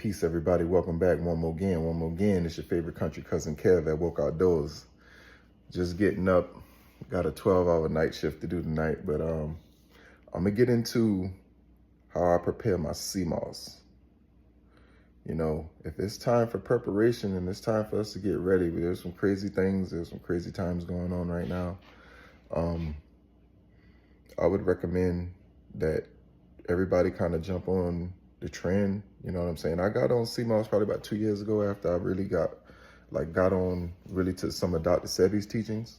Peace, everybody. Welcome back one more again. It's your favorite country cousin Kev at Woke Outdoors. Just getting up. Got a 12-hour night shift to do tonight, but I'm gonna get into how I prepare my sea moss. You know, if it's time for preparation and it's time for us to get ready, there's some crazy things, there's some crazy times going on right now. I would recommend that everybody kind of jump on the trend, you know what I'm saying? I got on sea moss probably about 2 years ago after I really got on really to some of Dr. Sebi's teachings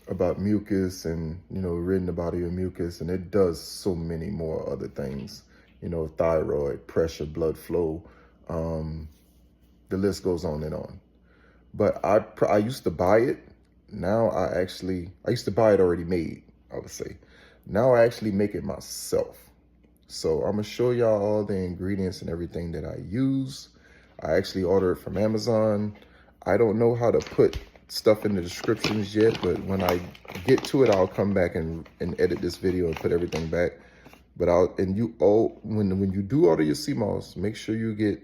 about mucus and, you know, ridding the body of mucus, and it does so many more other things, you know, thyroid, pressure, blood flow, the list goes on and on. But I used to buy it. Now I used to buy it already made, I would say. Now I actually make it myself. So I'm gonna show y'all all the ingredients and everything that I use. I actually order it from Amazon. I don't know how to put stuff in the descriptions yet, but when I get to it, I'll come back and edit this video and put everything back. But when you do order your sea moss, make sure you get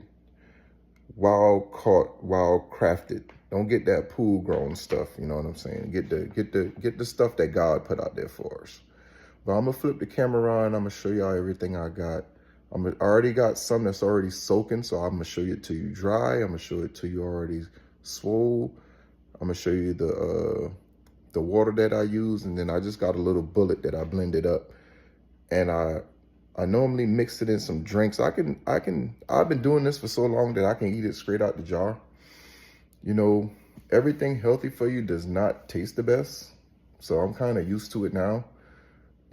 wild caught, wild crafted. Don't get that pool grown stuff, you know what I'm saying? Get the stuff that God put out there for us. But I'm gonna flip the camera on. I'm gonna show y'all everything I got. I already got some that's already soaking, so I'm gonna show you till you dry. I'm gonna show it till you already swole. I'm gonna show you the water that I use, and then I just got a little bullet that I blended up. And I normally mix it in some drinks. I've been doing this for so long that I can eat it straight out the jar. You know, everything healthy for you does not taste the best. So I'm kind of used to it now.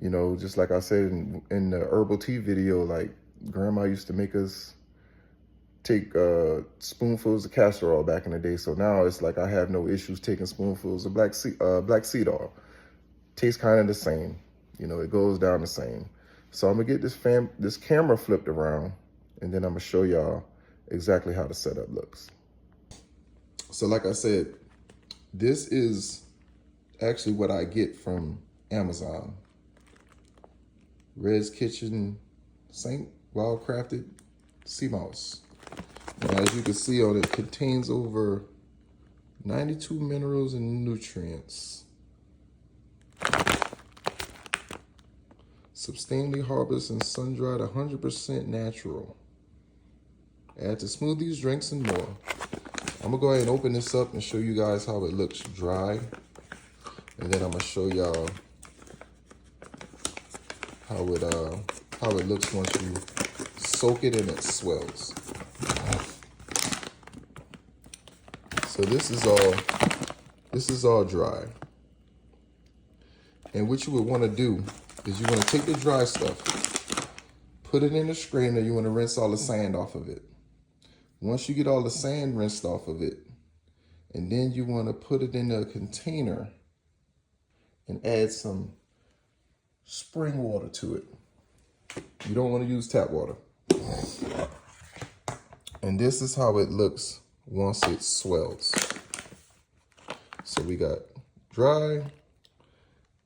You know, just like I said in the herbal tea video, like grandma used to make us take spoonfuls of castor oil back in the day. So now it's like I have no issues taking spoonfuls of black seed oil. Tastes kind of the same. You know, it goes down the same. So I'm gonna get this camera flipped around, and then I'm gonna show y'all exactly how the setup looks. So like I said, this is actually what I get from Amazon. Red's Kitchen St. Wild Crafted Sea Moss. And as you can see on it, contains over 92 minerals and nutrients. Sustainably harvested and sun-dried, 100% natural. Add to smoothies, drinks, and more. I'm gonna go ahead and open this up and show you guys how it looks dry. And then I'm gonna show y'all how it looks once you soak it and it swells. So this is all dry. And what you would want to do is you want to take the dry stuff, put it in a strainer. You want to rinse all the sand off of it. Once you get all the sand rinsed off of it, and then you want to put it in a container and add some spring water to it. You don't want to use tap water. And this is how it looks once it swells. So we got dry,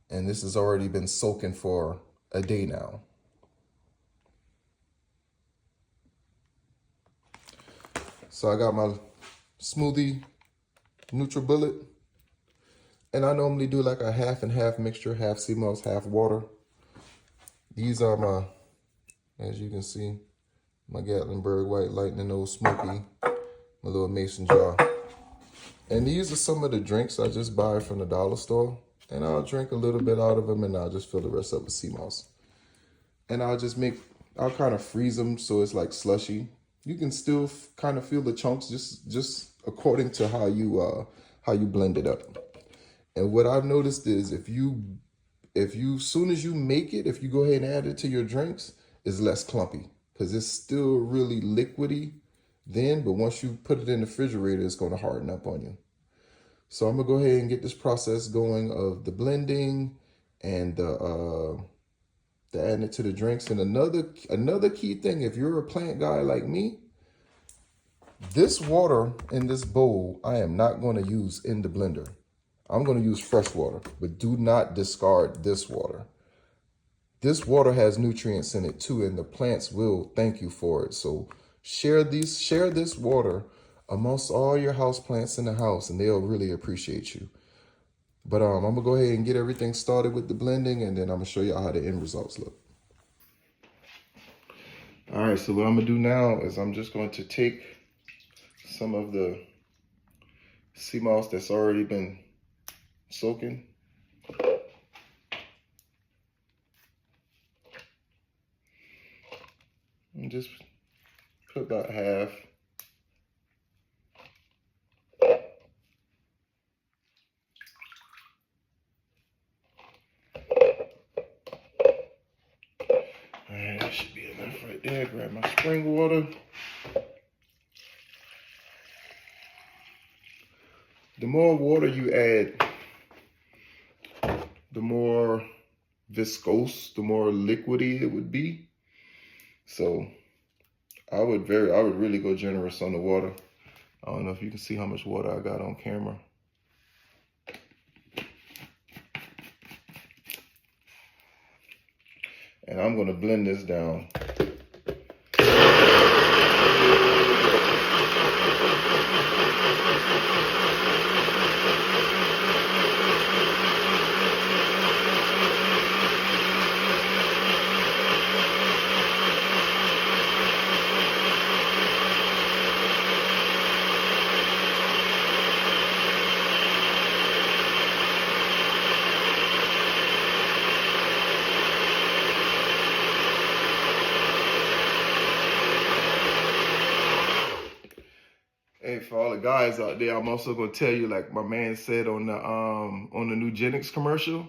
and this has already been soaking for a day now. So I got my smoothie NutriBullet. And I normally do like a half and half mixture, half sea moss, half water. These are my, as you can see, my Gatlinburg White Lightning Old Smoky, my little mason jar. And these are some of the drinks I just buy from the dollar store. And I'll drink a little bit out of them, and I'll just fill the rest up with sea moss. And I'll kind of freeze them so it's like slushy. You can still kind of feel the chunks just according to how you blend it up. And what I've noticed is if you soon as you make it, if you go ahead and add it to your drinks, it's less clumpy because it's still really liquidy then, but once you put it in the refrigerator, it's going to harden up on you. So I'm gonna go ahead and get this process going of the blending and the adding it to the drinks. And another key thing, if you're a plant guy like me, this water in this bowl, I am not going to use in the blender. I'm going to use fresh water, but do not discard this water. This water has nutrients in it too, and the plants will thank you for it. So Share this water amongst all your house plants in the house, and they'll really appreciate you. But I'm gonna go ahead and get everything started with the blending, and then I'm gonna show you how the end results look. All right, so what I'm gonna do now is I'm just going to take some of the sea moss that's already been soaking. And just put about half. All right, that should be enough right there. Grab my spring water. The more water you add, the more viscose, the more liquidy it would be. So I would really go generous on the water. I don't know if you can see how much water I got on camera. And I'm gonna blend this down. Hey, for all the guys out there, I'm also gonna tell you, like my man said on the Nugenix commercial,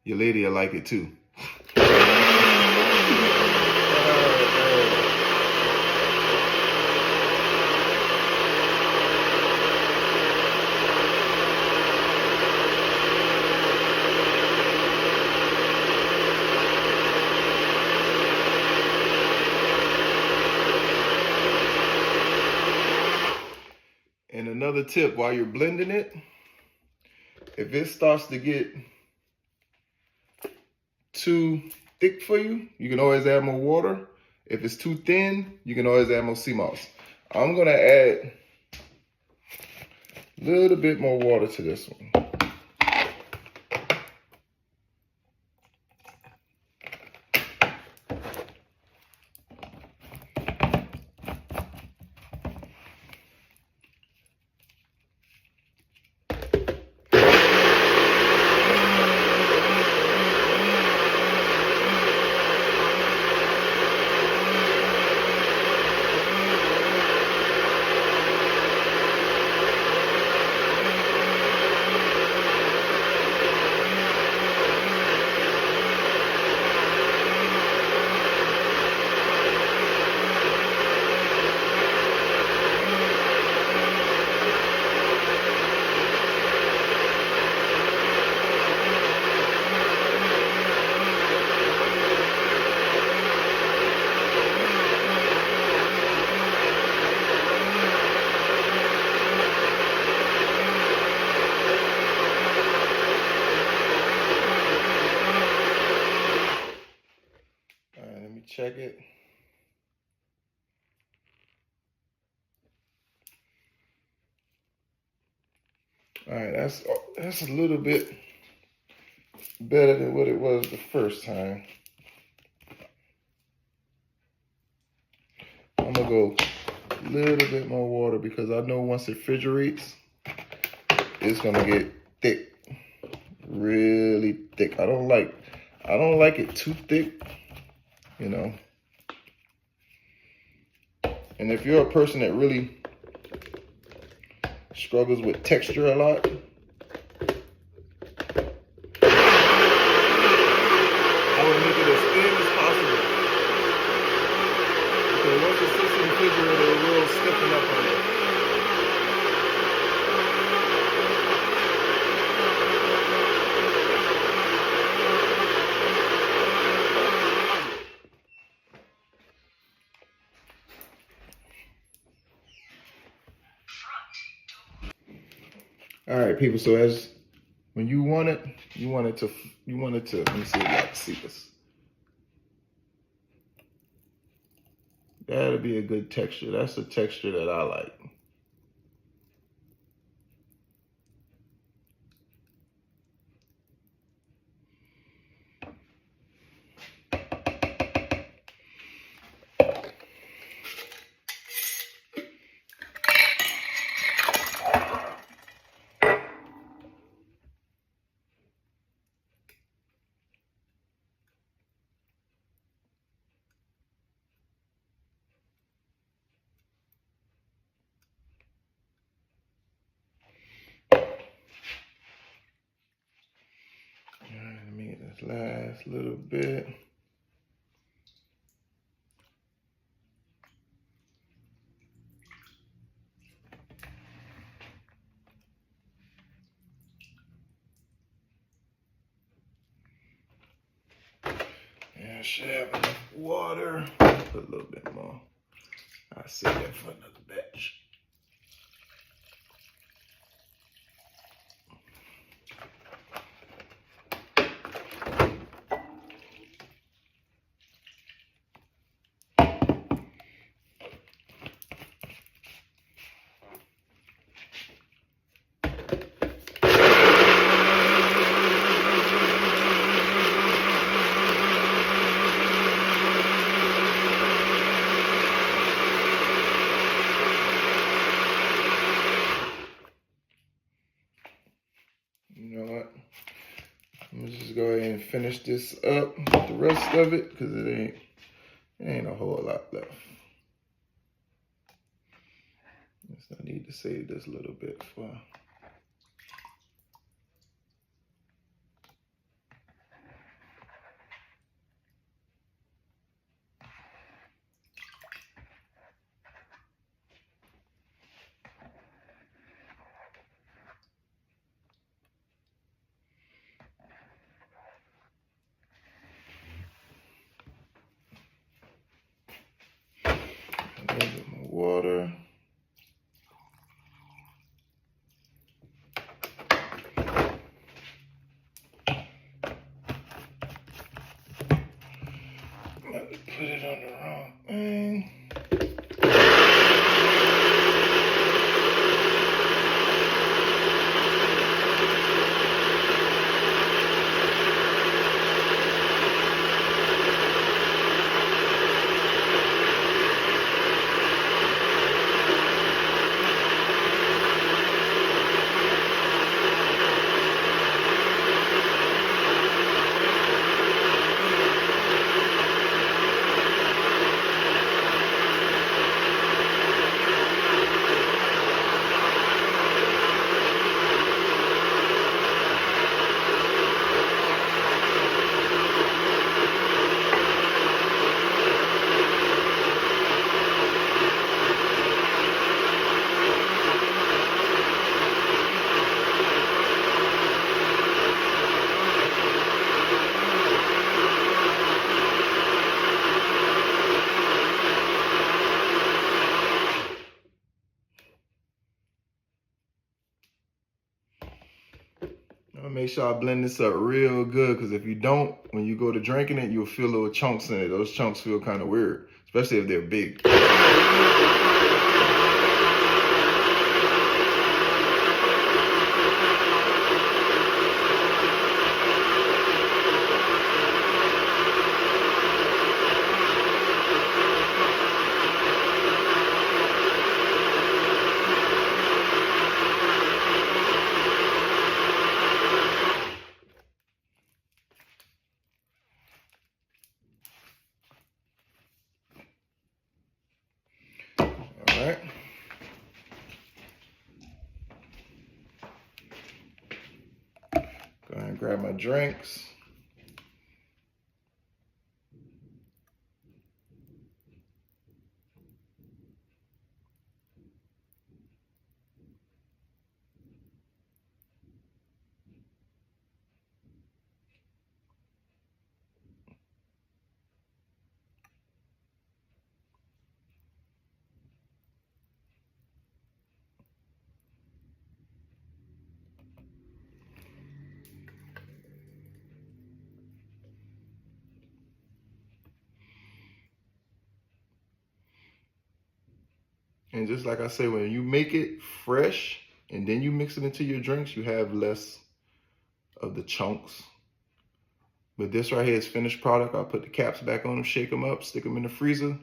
your lady will like it too. And another tip, while you're blending it, if it starts to get too thick for you, you can always add more water. If it's too thin, you can always add more sea moss. I'm gonna add a little bit more water to this one. Check it. All right, that's a little bit better than what it was the first time. I'm gonna go a little bit more water because I know once it refrigerates, it's gonna get thick, really thick. I don't like it too thick, you know. And if you're a person that really struggles with texture a lot, I would make it as thin as possible. Because once it sits in the refrigerator, it will stiffen up on you. All right, people. So when you want it to. Let me see if y'all can see this. That'll be a good texture. That's the texture that I like. Let me get this last little bit. And I should have enough water. Put a little bit more. I'll save that for another batch. You know what? I'm gonna just go ahead and finish this up, the rest of it, because it ain't a whole lot left. I need to save this little bit for. A little bit more water. Put it on the wrong thing. Make sure I blend this up real good, because if you don't, when you go to drinking it, you'll feel little chunks in it. Those chunks feel kind of weird, especially if they're big. All right. Go ahead and grab my drinks. And just like I say, when you make it fresh and then you mix it into your drinks, you have less of the chunks. But this right here is finished product. I'll put the caps back on them, shake them up, stick them in the freezer.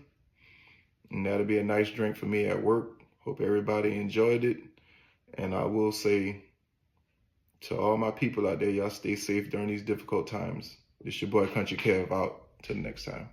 And that'll be a nice drink for me at work. Hope everybody enjoyed it. And I will say to all my people out there, y'all stay safe during these difficult times. It's your boy Country Kev out. Till next time.